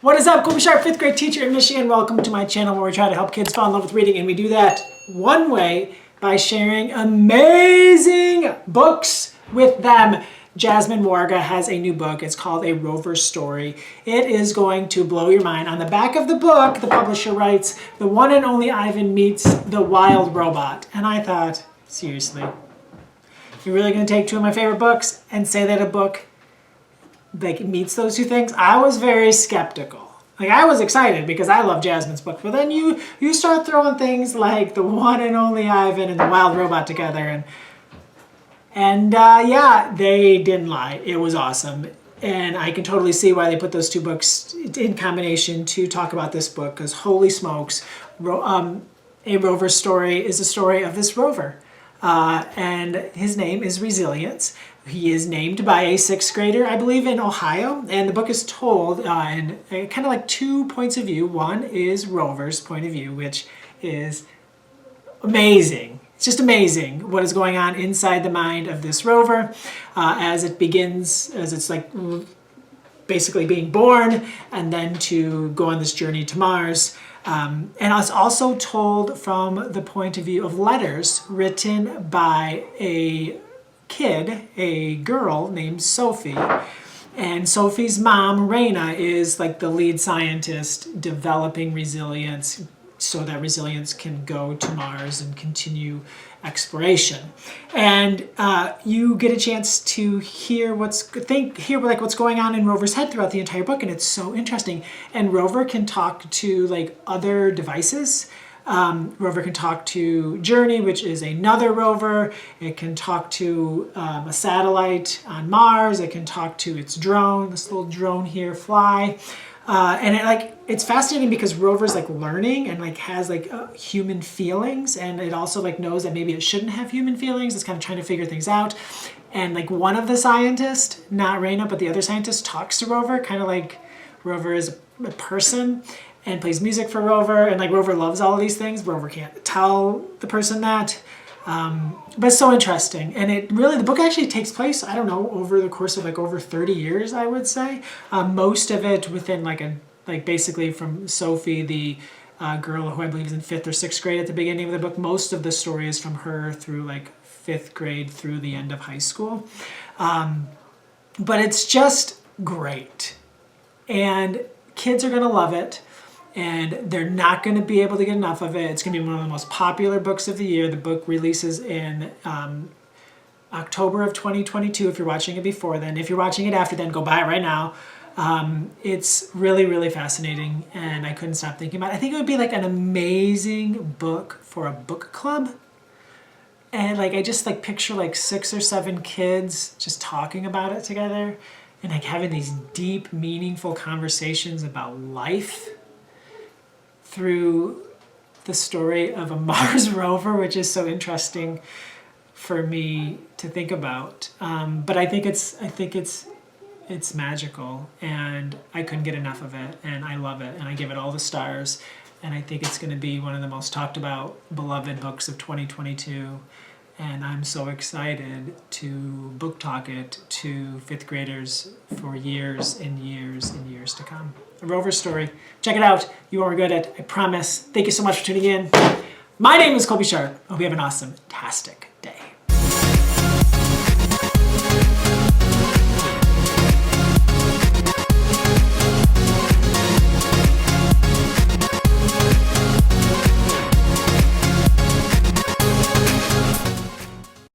What is up, Colby Sharp, 5th grade teacher in Michigan. Welcome to my channel where we try to help kids fall in love with reading, and we do that one way by sharing amazing books with them. Jasmine Warga has a new book. It's called A Rover Story. It is going to blow your mind. On the back of the book, the publisher writes, "The one and only Ivan meets the wild robot." And I thought, seriously, you're really going to take two of my favorite books and say that a book like meets those two things? I was very skeptical. Like, I was excited because I love Jasmine's book, but then you start throwing things like the one and only Ivan and the wild robot together, and yeah, they didn't lie. It was awesome, and I can totally see why they put those two books in combination to talk about this book, because holy smokes, A Rover Story is a story of this rover, and his name is Resilience. He is named by a 6th grader, I believe, in Ohio, and the book is told in kind of like 2 points of view. One is Rover's point of view, which is amazing. It's just amazing what is going on inside the mind of this rover as it begins, as it's like basically being born, and then to go on this journey to Mars. And it's also told from the point of view of letters written by a kid, a girl named Sophie. And Sophie's mom, Raina, is like the lead scientist developing resilience so that resilience can go to Mars and continue exploration. And you get a chance to hear what's going on in Rover's head throughout the entire book, and it's so interesting. And Rover can talk to like other devices. Rover can talk to Journey, which is another rover. It can talk to a satellite on Mars. It can talk to its drone, this little drone here, Fly. And it's fascinating because Rover's like learning and like has like human feelings, and it also like knows that maybe it shouldn't have human feelings. It's kind of trying to figure things out. And like one of the scientists, not Raina, but the other scientist, talks to Rover, kind of like Rover is a person, and plays music for Rover, and like Rover loves all of these things. Rover can't tell the person that, but it's so interesting. And the book actually takes place, I don't know, over the course of like over 30 years, I would say. Most of it within basically from Sophie, the girl who I believe is in 5th or 6th grade at the beginning of the book. Most of the story is from her through like 5th grade through the end of high school. But it's just great. And kids are gonna love it. And they're not going to be able to get enough of it. It's going to be one of the most popular books of the year. The book releases in October of 2022 if you're watching it before then. If you're watching it after then, go buy it right now. It's really, really fascinating, and I couldn't stop thinking about it. I think it would be like an amazing book for a book club. And like I just like picture like 6 or 7 kids just talking about it together and like having these deep, meaningful conversations about life through the story of a Mars rover, which is so interesting for me to think about. But I think it's magical, and I couldn't get enough of it, and I love it, and I give it all the stars, and I think it's going to be one of the most talked about, beloved books of 2022. And I'm so excited to book talk it to 5th graders for years and years and years to come. A Rover Story. Check it out. You won't regret it. I promise. Thank you so much for tuning in. My name is Colby Sharp. I hope you have an awesome, fantastic day.